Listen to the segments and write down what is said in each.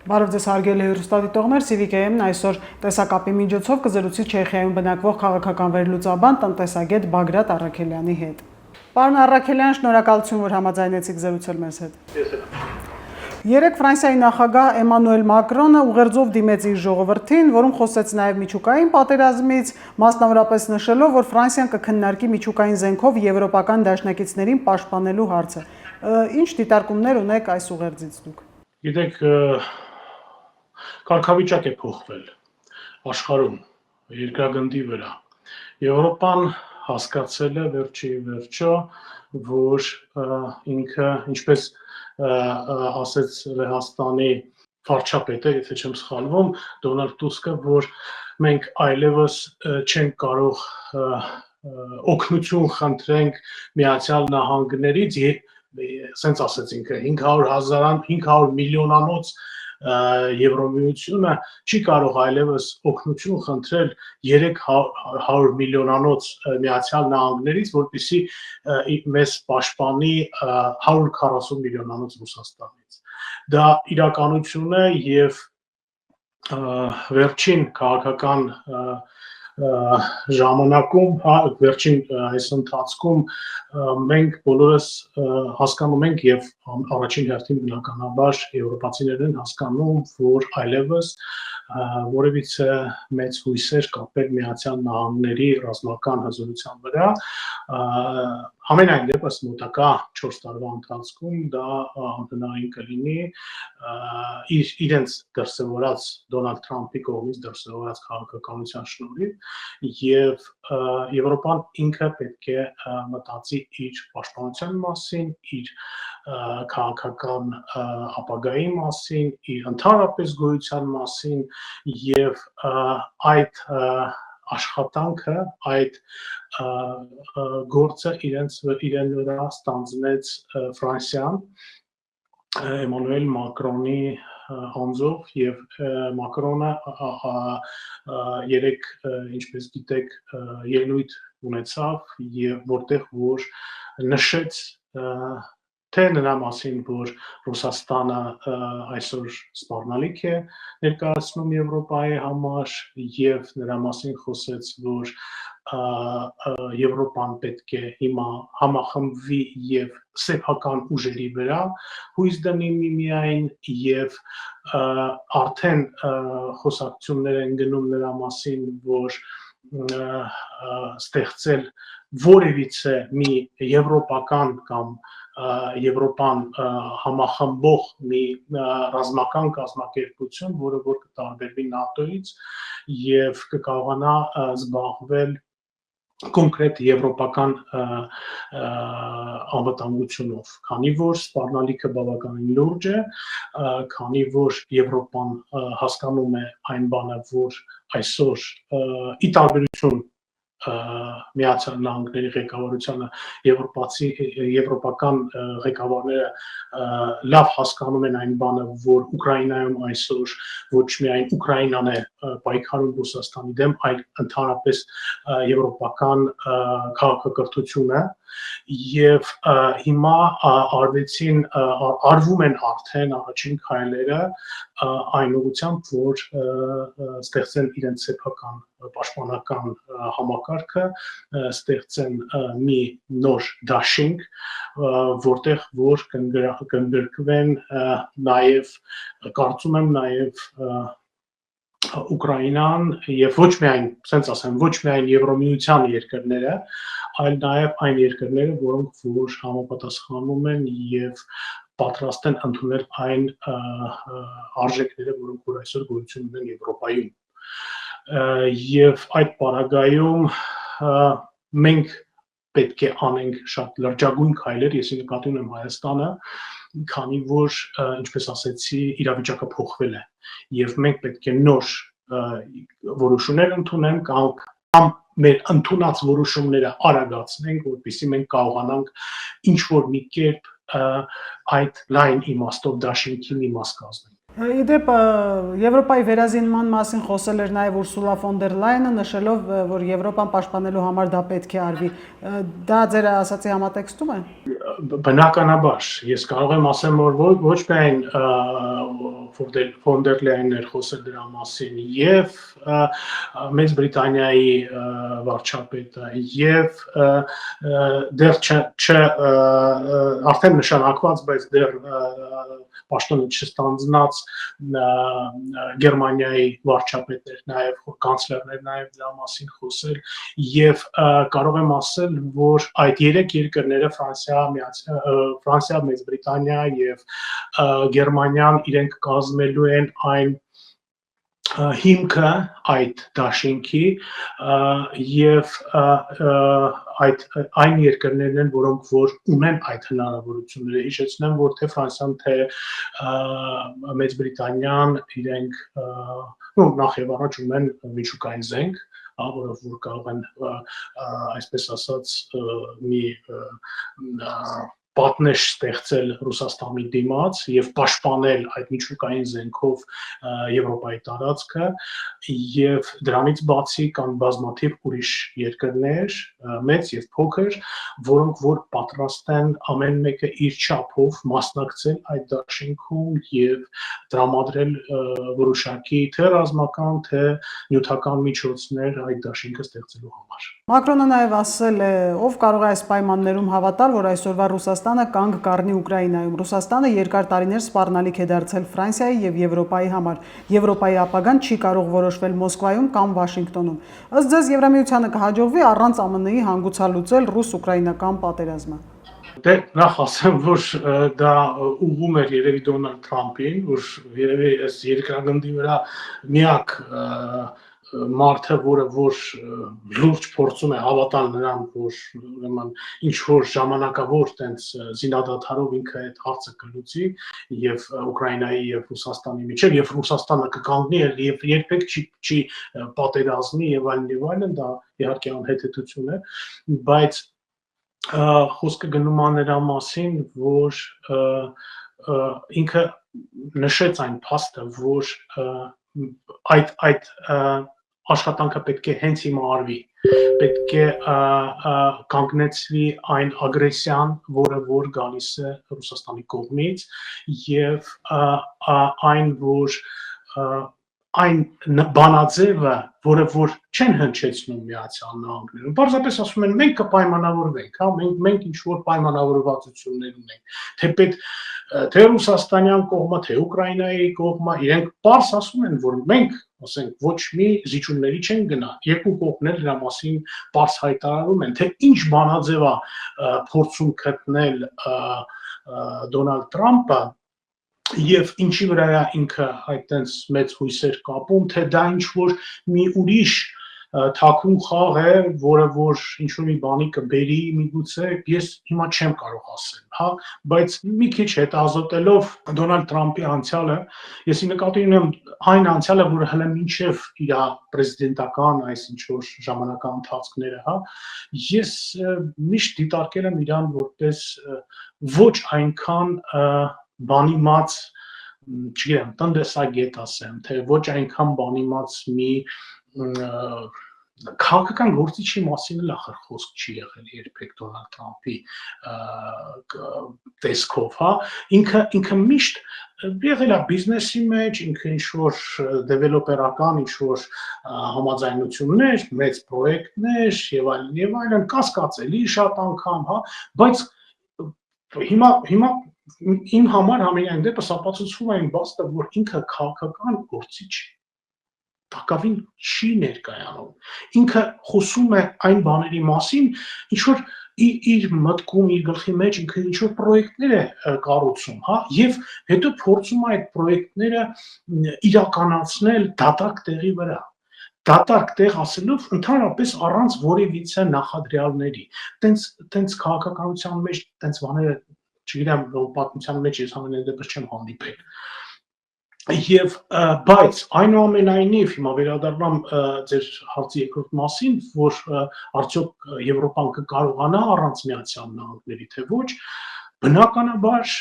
Բարև ձեզ հարգելի հեռուստադիտողներ, CVK-ն այսօր տեսակապի միջոցով կզրուցի Չեխիայում բնակվող քաղաքական վերլուծաբան տնտեսագետ Բագրատ Առաքելյանի հետ։ Պարոն Առաքելյան, շնորհակալություն, որ համաձայնեցիք զրուցել մեզ հետ։ Երեկ Ֆրանսիայի նախագահ Էմանուել Մակրոնը ուղերձով դիմեց իր ժողովրդին, որում խոսեց նաև միջուկային պատերազմից, մասնավորապես նշելով, որ Ֆրանսիան կքննարկի միջուկային զենքով եվրոպական դաշնակիցներին պաշտպանելու հարցը։ Ինչ դիտարկումներ ունեք այս ուղերձից դուք։ Գիտեք, կարգավիճակ է փոխվել աշխարհում, երկրագնդի վրա։ Եվրոպան հասկացել է վերջի վերջո, որ ինքը, ինչպես ասեց Լեհաստանի վարչապետը, եթե չեմ սխալվում, Դոնալդ Տուսկը, որ մենք այլևս չենք կարող օգնություն խնդրենք Միացյալ Նահանգներից, սենց ասեց ինքը 500 միլիոնանոց Եվրոմիությունը չի կարող այլևս օգնություն խնդրել 300 միլիոնանոց Միացյալ Նահանգներից, որպեսզի մեզ պաշտպանի 140 միլիոնանոց Ռուսաստանից։ Դա իրականություն է եւ վերջին քաղաքական ժամանակում, վերջին այս ընթացքում մենք բոլորս հասկանում ենք եւ առաջին հերթին բնականաբար եվրոպացիներն հասկանում, որ այլևս որևիցե մեծ հույսեր կապել Միացյալ Նահանգների ռազմական հզորության վրա, ամենայն դեպս մոտակա 4 տարվա ընթացքում դա անհնարին կլինի իրենց դրսևորած Դոնալդ Թրամփի կողմից դրսևորած քաղաքականության շնորհիվ եւ Եվրոպան ինքը պետք է մտածի իր պաշտպանության մասին, իր քաղաքական ապագայի մասին, իր ընդհանրապես գոյության մասին եւ այդ աշխատանքը, այդ գործը իրեն վրա ստանձնեց Ֆրանսիան Էմանուել Մակրոնի անձով եւ Մակրոնը երեք, ինչպես գիտեք, ելույթ ունեցավ եւ որտեղ որ նշեց թե նրա մասին, որ Ռուսաստանը այսօր սպառնալիք է ներկայացնում Եվրոպայի համար եւ նրա մասին խոսեց, որ Եվրոպան պետք է հիմա համախմբվի եւ սեփական ուժերի վրա հույս դնի միմիայն եւ արդեն խոսակցություններ են գնում նրա մասին, որ ստեղծել որևիցե մի եվրոպական կամ Եվրոպան համախմբող մի ռազմական կազմակերպություն, որը որ կտարբերվի ՆԱՏՕ-ից եւ կկարողանա զբաղվել կոնկրետ եվրոպական անվտանգությունով, քանի որ սպառնալիքը բավականին լուրջ է, քանի որ Եվրոպան հասկանում է այն բանը, որ այսօր ի տարբերություն Միացյալ Նահանգների ղեկավարությանը եվրոպական ղեկավարները լավ հասկանում են այն բանը, որ Ուկրաինայում այսօր ոչ միայն Ուկրաինան է պայքարում Ռուսաստանի դեմ, այլ ընդհանրապես եվրոպական քաղաքակրթությունը եւ հիմա արվում են արդեն առաջին քայլերը այն ուղղությամբ, որ ստեղծեն իրենց սեփական պաշտպանական համակարգը, ստեղծեն մի նոր դաշինք, որտեղ որ կընդգրկվեն նաև, կարծում եմ նաև Ուկրաինան եւ ոչ միայն, ասենց ասեմ, ոչ միայն Եվրոմիության երկրները, այլ նաև այն երկրները, որոնք որ համապատասխանում են եւ պատրաստ են ընդունել այն արժեքները, որոնք որ այսօր գոյություն ունեն Եվրոպայում։ Եվ այդ պարագայում մենք պետք է անենք շատ լրջագույն քայլեր, ես նկատի ունեմ Հայաստանը, քանի որ, ինչպես ասեցի, իրավիճակը փոխվել է եւ մենք պետք է նոր որոշումներ ընդունենք կամ մեր ընդունած որոշումները արագացնենք, որպեսզի մենք կարողանանք ինչ որ մի կերպ այդ լայն իմաստով դաշինքի մի մաս կազմենք։ Իդեպ Եվրոպայի վերազինման մասին խոսել էր նաև Ուրսուլա ֆոն դեր Լայենը, նշելով, որ Եվրոպան պաշտպանելու համար դա պետք է արվի։ Դա ձեր ասացի համատեքստում է։ Բնականաբար ես կարող եմ ասեմ, որ ոչ միայն ֆոն դեր Լայենն էր խոսել դրա մասին, եւ Մեծ Բրիտանիայի վարչապետը, եւ դեռ արդեն նշանակված, բայց դեռ պաշտոնը չստանձնած Գերմանիայի վարչապետներ, նաև կանցլերներ նաև դրա մասին խոսել եւ կարող եմ ասել, որ այդ երեք երկրները Ֆրանսիա, Մեծ Բրիտանիա եւ Գերմանիան իրենք կազմելու են այն հիմքը այդ դաշինքի եւ այն երկրներն են, որոնք որ ունեն այդ հնարավորությունները։ Հիշեցնեմ, որ թե Ֆրանսիան, թե Մեծ Բրիտանիան իրենք նախ եւ առաջ ունեն միջուկային զենք, որով որ կարող են այսպես ասած մի պատնեշ ստեղծել Ռուսաստանի դիմաց եւ պաշտպանել այդ միջուկային զենքով Եվրոպայի տարածքը եւ դրանից բացի կան բազմաթիվ ուրիշ երկրներ, մեծ եւ փոքր, որոնք որ պատրաստ են ամեն մեկը իր չափով մասնակցել այդ դաշինքում եւ տրամադրել որոշակի թե ռազմական, թե նյութական միջոցներ այդ դաշինքը ստեղծելու համար։ Մակրոնը նաև ասել է, ով կարող է այս պայմաններում հավատալ, որ այսօրվա Ռուսաստանը կանգ կառնի Ուկրաինայում։ Ռուսաստանը երկար տարիներ սպառնալիք է դարձել Ֆրանսիայի եւ Եվրոպայի համար։ Եվրոպայի ապագան չի կարող որոշվել Մոսկվայում կամ Վաշինգտոնում։ Ըստ ձեզ Եվրամիությանը կհաջողվի առանց ԱՄՆ-ի հանգուցալուծել ռուս-ուկրաինական պատերազմը։ Դե նախ ասեմ, որ դա ուղղում էր երևի Դոնալդ Թրամփին, որ երևի այս երկրագնդի վրա միակ մարդը, որը որ լուրջ փորձում է հավատալ նրան, որ ուրեմն ինչ որ ժամանակավոր տենց զինադադարով ինքը այդ հարցը կլուծի եւ Ուկրաինայի եւ Ռուսաստանի միջեւ եւ Ռուսաստանը կկանգնի եւ երբեք չի պատերազմի եւ այլն, դա իհարկե անհետեթություն է, բայց խոսքը գնում է նրա մասին, որ ինքը նշեց այն փաստը, որ այդ աշխատանքը պետք է հենց հիմա արվի, պետք է կանգնեցվի այն ագրեսիան, որը որ գալիս է Ռուսաստանի կողմից եւ այն որ այն բանաձևը, որը որ չեն հնչեցնում Միացյալ Նահանգներում, բարձրապես ասում են մենք կպայմանավորվենք, հա, մենք ինչ որ պայմանավորվածություններ ունենք, թեպետ թե Ռուսաստանյան կողմը, թե Ուկրաինայի կողմը, իրենք պարզ ասում են, որ մենք, ասենք, ոչ մի զիջումների չեն գնա, երկու կողմներ դրա մասին պարզ հայտարարում են, թե ինչ բանաձև է փորձում գտնել Դոնալդ Թրամփը եւ ինչի վրա է ինքը այդտենց մեծ հույսեր կապում, թե դա ինչ որ մի ուրիշ թաքուն խաղ է, որը որ ինչ որ մի բանի կբերի միգուցե, ես հիմա չեմ կարող ասել, հա, բայց մի քիչ հետազոտելով Դոնալդ Թրամփի անցյալը, եսի նկատի ունեմ այն անցյալը, որը հենց մինչև իր պրեզիդենտական այս ինչ որ ժամանակահատվածի ընթացքները, հա, ես միշտ դիտարկել եմ իրան որպես ոչ այնքան բանիմաց, չգիտեմ, տնտեսագետ ասեմ, թե ոչ այնքան բանիմաց մի քաղաքական գործիչի մասին էլ ախր խոսք չի եղել երբեք Դոնալդ Թրամփի տեսքով, հա, ինքը միշտ եղել է բիզնեսի մեջ, ինքը ինչ որ դեվելոպերական ինչ որ համաձայնություններ, մեծ պրոյեկտներ եւ այլն, կասկածելի շատ անգամ, հա, բայց հիմա իմ համար համենայն դեպս ապացուցվում է այն փաստը, որ ինքը քաղաքական գործիչ տակավին չի ներկայանում։ Ինքը խոսում է այն բաների մասին, ինչ որ իր մտքում, իր գլխի մեջ ինքը ինչ որ պրոյեկտներ է կառուցում, հա, եւ հետո փորձում է այդ պրոյեկտները իրականացնել դատարկ տեղի վրա։ Դատարկ տեղ ասելով ընդհանրապես առանց որևիցե նախադրյալների։ Տենց քաղաքականության մեջ տենց բաները չգիտեմ, պատմության մեջ ես ամենայն դեպս չեմ հանդիպել։ Եվ բայց այնուամենայնիվ հիմա վերադառնամ ձեր հարցի երկրորդ մասին, որ արդյոք Եվրոպան կկարողանա առանց Միացյալ Նահանգների, թե ոչ, բնականաբար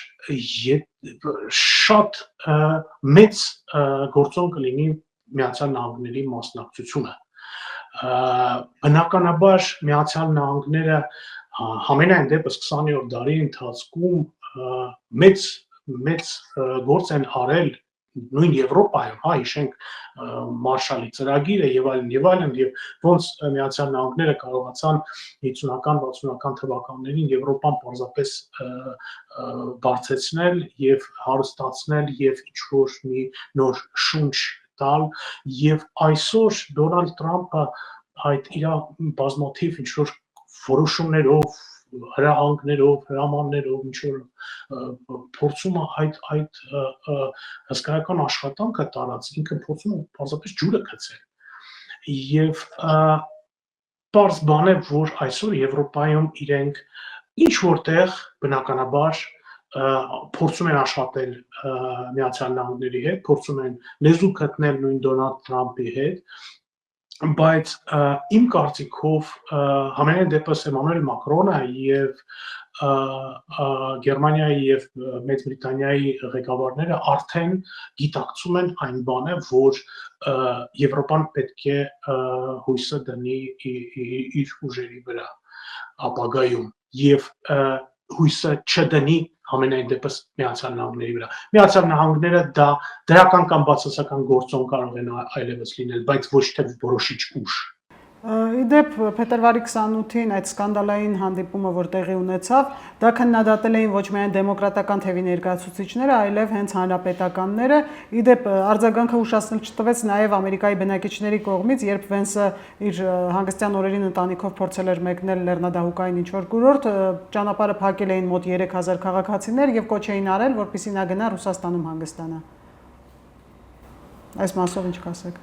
շատ մեծ գործոն կլինի Միացյալ Նահանգների մասնակցությունը։ Բնականաբար Միացյալ Նահանգները համենայն դեպս 20-րդ դարի ընթացքում մեծ գործ են արել նույն Եվրոպայում, հիշենք Մարշալի ծրագիրը եւ այլն, եւ ոնց Միացյալ Նահանգները կարողացան 50-ական, 60-ական թվականներին Եվրոպան պարզապես բարձեցնել եւ հարստացնել եւ ինչ-որ մի նոր շունչ տալ, եւ այսօր Դոնալդ Թրամփը այդ իր բազմաթիվ ինչ-որ որոշումներով, հրահանգներով, հրամաններով ինչ-որ փորձում է այդ հսկայական աշխատանքը տարած, ինքը փորձում է պարզապես ջուրը գցել։ Եվ պարզ բան է, որ այսօր Եվրոպայում իրենք ինչ որտեղ բնականաբար փորձում են աշխատել Միացյալ Նահանգների հետ, փորձում են լեզու գտնել նույն Դոնալդ Թրամփի հետ, բայց իմ կարծիքով համենայն դեպս Էմանուել Մակրոնը եւ Գերմանիայի եւ Մեծ Բրիտանիայի ղեկավարները արդեն գիտակցում են այն բանը, որ Եվրոպան պետք է հույսը դնի իր ուժերի վրա ապագայում եւ հույսը չդնի համենայն դեպս Միացյալ Նահանգների վրա։ Միացյալ Նահանգները դա դրական կամ բացասական գործոն կարող են այլևս լինել, բայց ոչ թե որոշիչ ուժ։ Իդեպ փետրվարի 28-ին այդ սկանդալային հանդիպումը, որ տեղի ունեցավ, դա քննադատել էին ոչ միայն դեմոկրատական թևի ներկայացուցիչները, այլև հենց հանրապետականները։ Իդեպ արձագանքը ուշացնել չտվեց նաև Ամերիկայի բնակիչների կողմից, երբ Վենսը իր հանգստյան օրերին ընտանիքով փորձել էր մեկնել լեռնադահուկային ինչ-որ կուրորտ, ճանապարհը փակել էին մոտ 3000 քաղաքացիներ եւ կոչ էին արել, որպեսզի նա գնա Ռուսաստանում հանգստանա։ Այս մասով ինչ կասեք։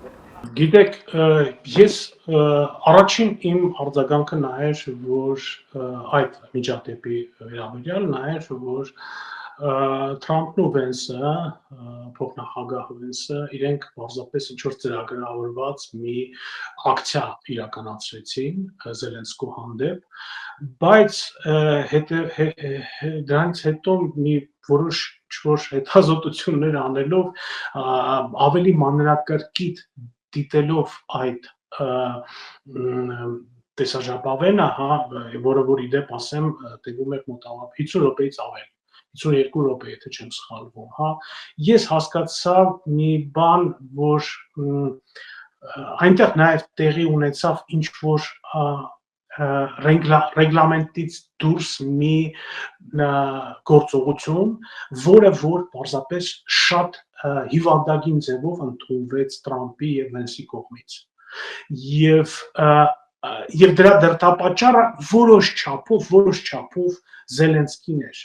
Գիտեք, ես առաջին իմ արձագանքը նա էր, որ այդ միջադեպի վերաբերյալ նա էր, որ Թրամփն ու Վենսը, փոխնախագահ Վենսը, իրենք պարզապես ինչ-որ ծրագրավորված մի ակցիա իրականացրեցին Զելենսկու հանդեպ, բայց դրանից հետո մի որոշ ինչ-որ հետազոտություններ անելով ավելի մանրակրկիտ դիտելով այդ տեսաժապավենը, որը որ իդեպ ասեմ, տևում էր մոտավորապես 50 րոպեից ավել, 52 րոպե, եթե չեմ սխալվում, ես հասկացա մի բան, որ այնտեղ նաև տեղի ունեցավ ինչ-որ ռեգլամենտից դուրս մի գործողություն, որը որ պարզապես շատ հիվանդագին ձևով ընդունվեց Թրամփի եւ Վենսի կողմից։ Եվ դրա դրդապատճառը որոշ չափով Զելենսկին էր,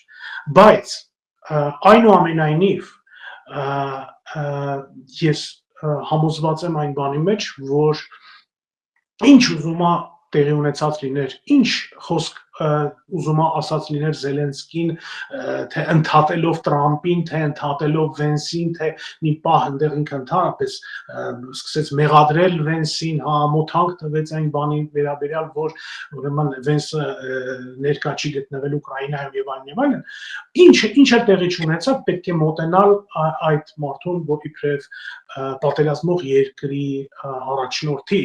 բայց այնուամենայնիվ ես համոզված եմ այն բանի մեջ, որ ինչ ուզում է տեղի ունեցած լիներ, ինչ խոսք ուզում է ասած լիներ Զելենսկին, թե ընդհատելով Թրամփին, թե ընդհատելով Վենսին, թե մի պահ այնտեղ ինքը ընդհանրապես սկսեց մեղադրել Վենսին, մոթանք տվեց այն բանի վերաբերյալ, որ ուրեմն Վենսը ներկա չի գտնվել Ուկրաինայում եւ այլն, ինչ է տեղի ունեցավ, պետք է մոտենալ այդ մարդուն, որ իբրև պատերազմող երկրի առաջնորդի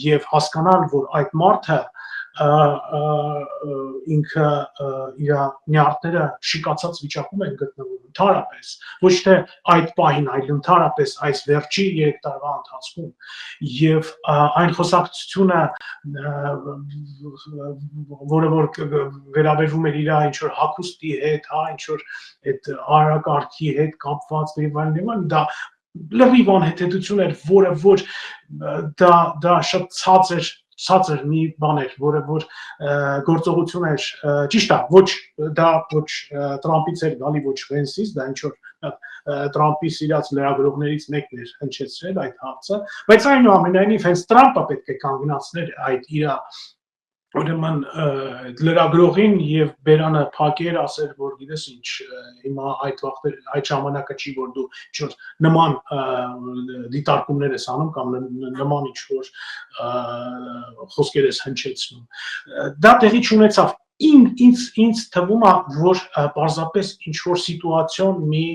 եւ հասկանալ, որ այդ մարդը ինքը իր նյարդերը շիկացած վիճակում են գտնվում ընդհանրապես, ոչ թե այդ պահին, այլ ընդհանրապես այս վերջի 3 տարվա ընթացքում եւ այն խոսակցությունը, որը որ վերաբերվում էր իր ինչ-որ հագուստի հետ, ինչ-որ այդ արարակարգի հետ կապված եւ այլն, դա լրիվ անհեթեթություն էր, որը որ դա շատ ցածր մի բան էր, որը որ գործողություն էր, ճիշտ է, ոչ Թրամփից էր գալի, ոչ Վենսից, դա ինչ որ Թրամփի սիրած լրագրողներից մեկն էր հնչեցրել այդ հարցը, բայց այնուամենայնիվ հենց Թրամփը պետք է կանգնացներ այդ իր ուրեմն լրագրողին եւ բերանը փակեր, ասեր, որ գիտես ինչ, հիմա այդ ժամանակը չի, որ դու ինչ-որ նման դիտարկումներ ես անում կամ նման ինչ-որ խոսքեր ես հնչեցնում։ Դա տեղի չունեցավ, ինձ թվում է, որ պարզապես ինչ-որ սիտուացիոն մի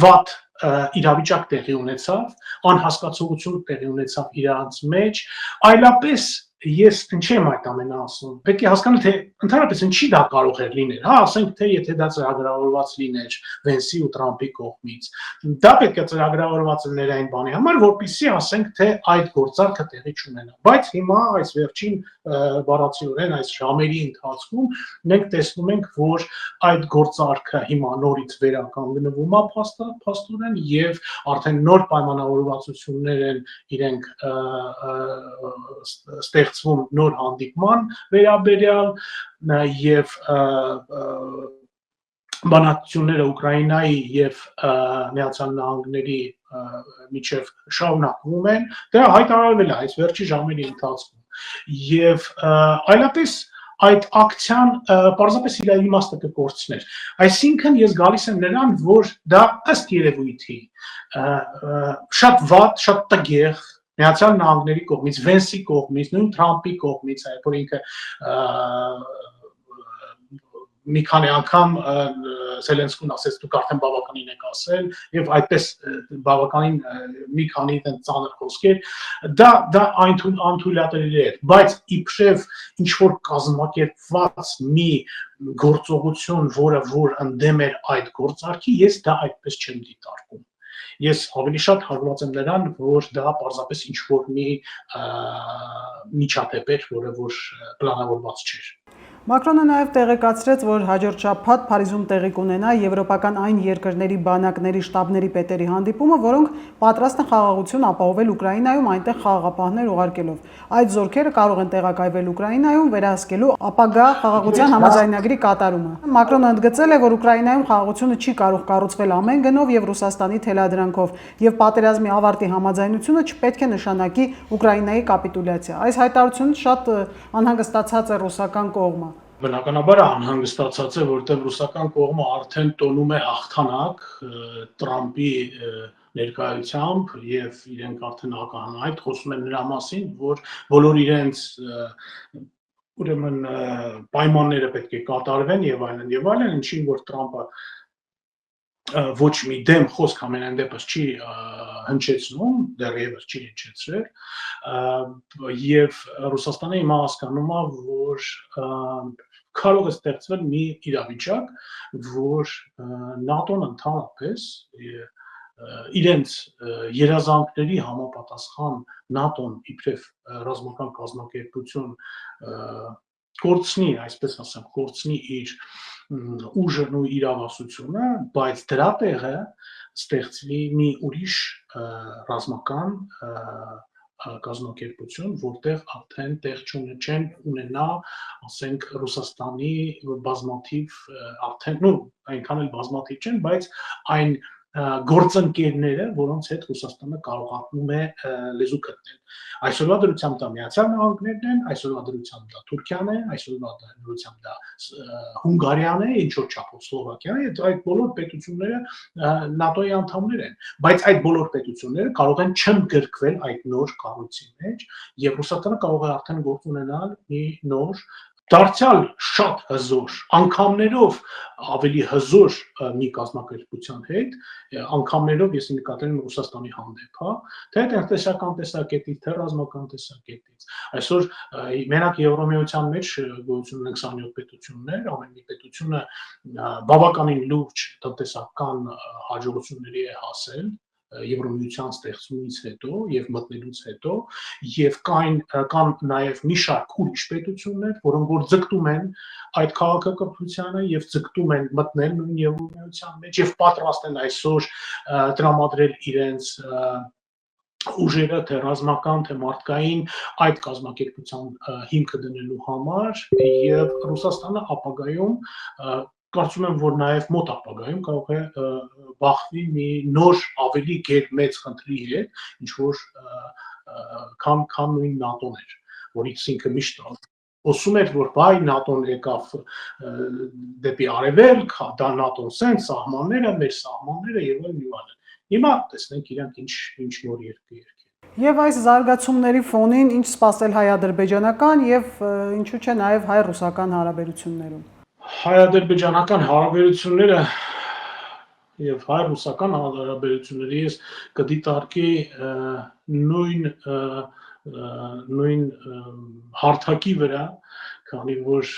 վատ իրավիճակ տեղի ունեցավ, անհասկացողություն տեղի ունեցավ իրանց մեջ, այլապես ես ինչի եմ այդ ամենը ասում։ Պետք է հասկանալ, թե ընդհանրապես ինչի դա կարող էր լինել։ Հա, ասենք թե եթե դա ծրագրավորված լիներ Վենսի ու Տրամփի կողմից, դա պետք է ծրագրավորված լիներ այն բանի համար, որպեսզի ասենք թե այդ գործարքը տեղի չունենա։ Բայց հիմա այս վերջին բառացիորեն այս ժամերի ընթացքում մենք տեսնում ենք, որ այդ գործարքը հիմա նորից վերականգնվում է փաստորեն եւ արդեն նոր պայմանավորվածություններ են իրենք ստեղծվում նոր հանդիպման վերաբերյալ եւ բանակցությունները Ուկրաինայի եւ Միացյալ Նահանգների միջև շարունակվում են, դա հայտարարվել է այս վերջի ժամերի ընթացքում եւ այլապես այդ ակցիան պարզապես իր իմաստը կկորցներ։ Այսինքն ես գալիս եմ նրան, որ դա ըստ երևույթի շատ վատ, շատ տգեղ Միացյալ Նահանգների կողմից, Վենսի կողմից, նույն Թրամփի կողմից, որ ինքը մի քանի անգամ Զելենսկուն ասեց դուք արդեն բավականին եք ասել եւ այդպես բավականին մի քանի այդպես ծանր խոսքեր դա անթույլատրելի է, բայց իբրև ինչ որ կազմակերպված մի գործողություն, որ ընդդեմ էր այդ գործարքի, ես դա այդպես չեմ դիտարկում։ Ես ավելի շատ հարված եմ նրան, որ դա պարզապես ինչ որ մի միջադեպ էր, որը որ պլանավորված չէր։ Մակրոնը նաև տեղեկացրեց, որ հաջորդ շաբաթ Փարիզում տեղի կունենա եվրոպական այն երկրների բանակների շտաբների պետերի հանդիպումը, որոնք պատրաստ են խաղաղություն ապահովել Ուկրաինայում, այնտեղ խաղաղապահներ ուղարկելով։ Այդ զորքերը կարող են տեղակայվել Ուկրաինայում, վերահսկելու ապագա խաղաղության համաձայնագրի կատարումը։ Մակրոնը ընդգծել է, որ Ուկրաինայում խաղաղությունը չի կարող կառուցվել ամեն գնով եւ Ռուսաստանի թելադրանքով, եւ պատերազմի ավարտի համաձայնությունը չպետք է նշանակի Ուկրաինայի կապիտուլյացիա։ Այս հայտարարությունը շատ անհանգստացած է ռուսական կողմը։ Բնականաբար անհանգստացած է, որտեղ ռուսական կողմը արդեն տոնում է հաղթանակ Տրամփի ներկայությամբ եւ իրենք արդեն ակնհայտ խոսում են նրա մասին, որ բոլոր իրենց ուրեմն պայմանները պետք է կատարվեն եւ այլն, ինչին որ Տրամփը ոչ մի դեմ խոսք ամենայն դեպս չի հնչեցնում, դեռևս չի հնչեցրել, եւ Ռուսաստանը հիմա հասկանում է, որ կարող է ստեղծվել մի իրավիճակ, որ ՆԱՏՕ-ն ընդհանրապես իրենց երազանքների համապատասխան ՆԱՏՕ-ն իբրև ռազմական կազմակերպություն կորցնի, այսպես ասեմ, կորցնի իր ուժն ու իրավասությունը, բայց դրա տեղը ստեղծվի մի ուրիշ ռազմական կազմակերպություն, որտեղ արդեն տեղ չեն ունենա, ասենք, Ռուսաստանի բազմաթիվ արդեն, այնքան էլ բազմաթիվ չեն, բայց այն գործընկերները, որոնց հետ Ռուսաստանը կարողանում է լեզու գտնել։ Այսօրվա դրությամբ դա Միացյալ Նահանգներն են, այսօրվա դրությամբ դա Թուրքիան է, այսօրվա դրությամբ դա Հունգարիան է, ինչ որ չափով Սլովակիան է, այդ բոլոր պետությունները ՆԱՏՕ-ի անդամներ են, բայց այդ բոլոր պետությունները կարող են չընդգրկվել այդ նոր կառույցի մեջ, եւ Ռուսաստանը կարող է արդեն գործ ունենալ մի նոր դարձյալ շատ հզոր, անգամներով ավելի հզոր մի կազմակերպության հետ, անգամներով ես նկատել եմ Ռուսաստանի հանդեպ, հա, թե տնտեսական տեսակետից, թե ռազմական տեսակետից։ Այսօր մենակ Եվրոմիության մեջ գոյություն ունեն 27 պետություններ, ամեն մի պետությունը բավականին լուրջ տնտեսական հաջողությունների է հասել Եվրոմիության ստեղծումից հետո եւ մտնելուց հետո եւ կան նաեւ մի շարք ուրիշ պետություններ, որոնք որ ձգտում են այդ քաղաքակրթությանը եւ ձգտում են մտնել նույն Եվրոմիության մեջ եւ պատրաստ են այսօր տրամադրել իրենց ուժերը թե ռազմական թե մարդկային այդ կազմակերպության հիմքը դնելու համար եւ Ռուսաստանը ապագայում կարծում եմ, որ նաև մոտ ապագայում կարող է բախվի մի նոր ավելի մեծ խնդրի հետ, ինչ որ քան նույն ՆԱՏՕ-ն էր, որից ինքը միշտ խոսում էր, որ բայ ՆԱՏՕ-ն եկավ դեպի արևելք, դա ՆԱՏՕ-ն սենց սահմանները, մեր սահմանները եւ այլն։ Հիմա տեսնենք իրանք ինչ նոր երկիր։ Եվ այս զարգացումների ֆոնին ինչ սպասել հայ-ադրբեջանական եւ ինչու՞ չէ նաեւ հայ-ռուսական հարաբերություններում։ Հայ-ադրբեջանական հարաբերությունները եւ հայ-ռուսական հարաբերությունները ես կդիտարկի նույն հարթակի վրա, քանի որ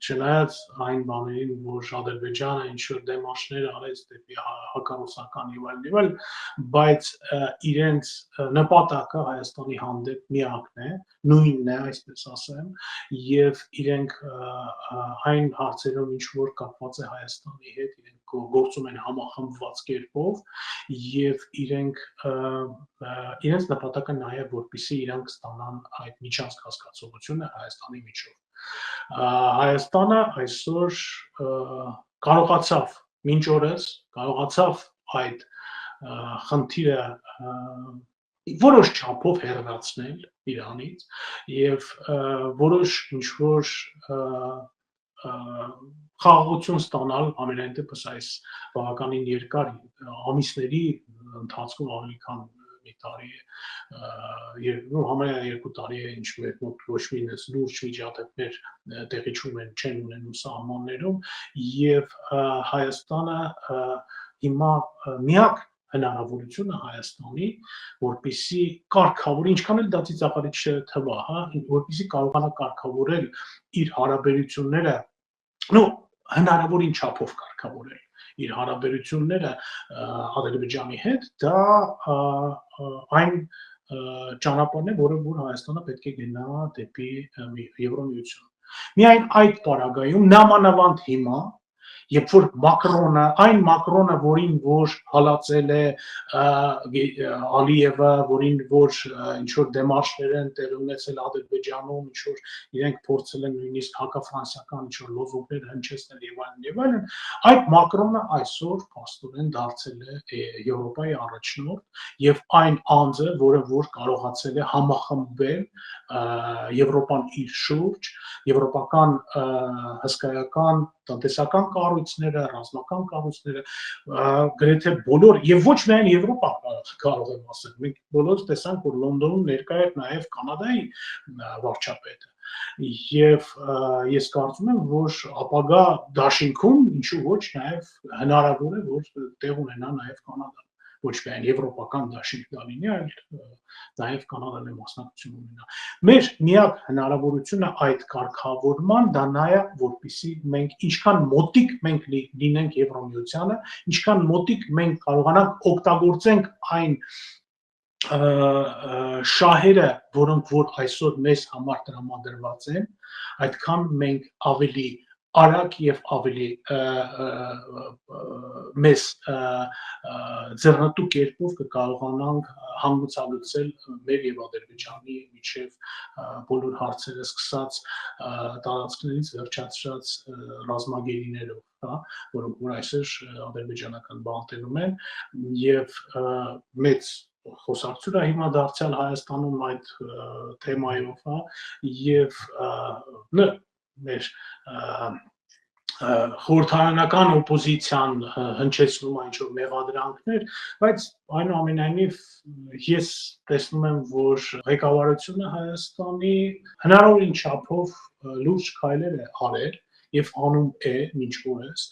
չնայած այն բաներին, որ Ադրբեջանը ինչ-որ դեմարշներ արեց դեպի հակառուսական եւ այլն, բայց իրենց նպատակը Հայաստանի հանդեպ միակն է, նույնն է, այսպես ասեմ, եւ իրենք այն հարցերում, ինչ որ կապված է Հայաստանի հետ, իրենք գործում են համախմբված կերպով եւ իրենց նպատակը նաեւ որպեսզի իրանք ստանան այդ միջանցք հասկացողությունը Հայաստանի միջով։ Հայաստանը այսօր կարողացավ մինչ օրս այդ խնդիրը որոշ չափով հեռացնել Իրանից եւ որոշ ինչ-որ խաղաղություն ստանալ ամենայն դեպս այս բավականին երկար ամիսների ընթացքում ավելի քան մի տարի է, համարյա 2 տարի է, ինչ մեր մոտ ոչ մի լուրջ միջադեպեր տեղի չեն ունենում սահմաններում եւ Հայաստանը հիմա միակ հնարավորությունը Հայաստանի, որպեսզի կարգավորի, ինչքան էլ դա ծիծաղալի չթվա, որպեսզի կարողանա կարգավորել իր հարաբերությունները, հնարավորին չափով կարգավորել իր հարաբերությունները Ադրբեջանի հետ, դա այն ճանապարհն է, որով որ Հայաստանը պետք է գնա դեպի Եվրամիություն։ Միայն այդ պարագայում նամանավանդ հիմա, երբ որ այն Մակրոնը, որին որ հալածել է Ալիևը, որին որ ինչ որ դեմարշներ են տեղի ունեցել Ադրբեջանում, ինչ որ իրենք փորձել են նույնիսկ հակաֆրանսիական ինչ որ լոզունգներ հնչեցնել եւ այլն, այդ Մակրոնը այսօր փաստորեն դարձել է Եվրոպայի առաջնորդ եւ այն անձը, որը որ կարողացել է համախմբել Եվրոպան իր շուրջ, եվրոպական հսկայական տնտեսական կառույցները, ռազմական կառույցները, գրեթե բոլոր եւ ոչ միայն Եվրոպա կարող եմ ասել, մենք բոլորս տեսանք, որ Լոնդոնում ներկա էր նաեւ Կանադայի վարչապետը եւ ես կարծում եմ, որ ապագա դաշինքում ինչու ոչ նաեւ հնարավոր է, որ տեղ ունենա նաեւ Կանադան, ոչ միայն եվրոպական դաշինք դա լինի, այլ նաեւ Կանադան է մասնակցություն ունենա։ Մեր միակ հնարավորությունը այդ կարգավորման դա նաեւ որպեսզի մենք ինչքան մոտիկ մենք լինենք Եվրամիությանը, ինչքան մոտիկ մենք կարողանանք օգտագործենք այն շահերը, որոնք որ այսօր մեզ համար տրամադրված են, այդքան մենք ավելի արագ եւ ավելի մեզ ձեռնտու կերպով կկարողանանք հանգուցալուծել մեր եւ Ադրբեջանի միջև բոլոր հարցերը սկսած տարածքներից վերջացրած ռազմագերիներով, հա, որոնք որ այսօր ադրբեջանական բանտերում են եւ մեծ խոսակցություն է հիմա դարձյալ Հայաստանում այդ թեմայով, հա, եւ մեր խորհրդարանական օպոզիցիան հնչեցնում է ինչ-որ մեղադրանքներ, բայց այնուամենայնիվ ես տեսնում եմ, որ ղեկավարությունը Հայաստանի հնարավորին չափով լուրջ քայլեր է արել եւ անում է մինչ օրս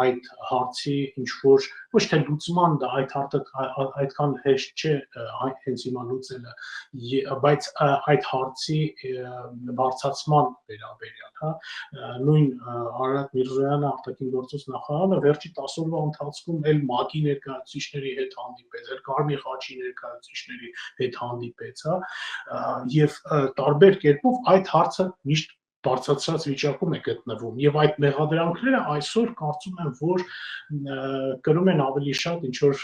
այդ հարցի ինչ որ ոչ թե լուծման դա այդ հարցը այդքան հեշտ չէ հենց հիմա լուծելը, բայց այդ հարցի բարձրացման վերաբերյալ, հա, նույն Արարատ Միրզոյանը արտաքին գործոս նախարարը վերջի 10 օրվա ընթացքում էլ ՄԱԿ-ի ներկայացուցիչների հետ հանդիպեց, էլ Կարմիր խաչի ներկայացուցիչների հետ հանդիպեց, հա, եւ տարբեր կերպով այդ հարցը միշտ բարձրացած վիճակում է գտնվում եւ այդ մեղադրանքները այսօր կարծում եմ որ կրում են ավելի շատ ինչ որ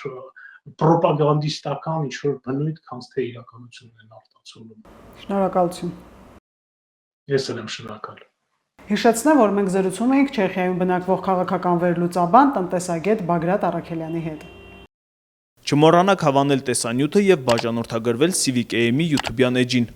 պրոպագանդիստական ինչ որ բնույթ, քան թե իրականությունն են արտացոլում։ Շնորհակալություն։ Ես եմ շնորհակալ։ Հիշեցնեմ, որ մենք զրուցում էինք Չեխիայում բնակվող քաղաքական վերլուծաբան տնտեսագետ Բագրատ Առաքելյանի հետ։ Չմոռանաք հավանել տեսանյութը եւ բաժանորդագրվել Civic AM-ի YouTube-յան էջին։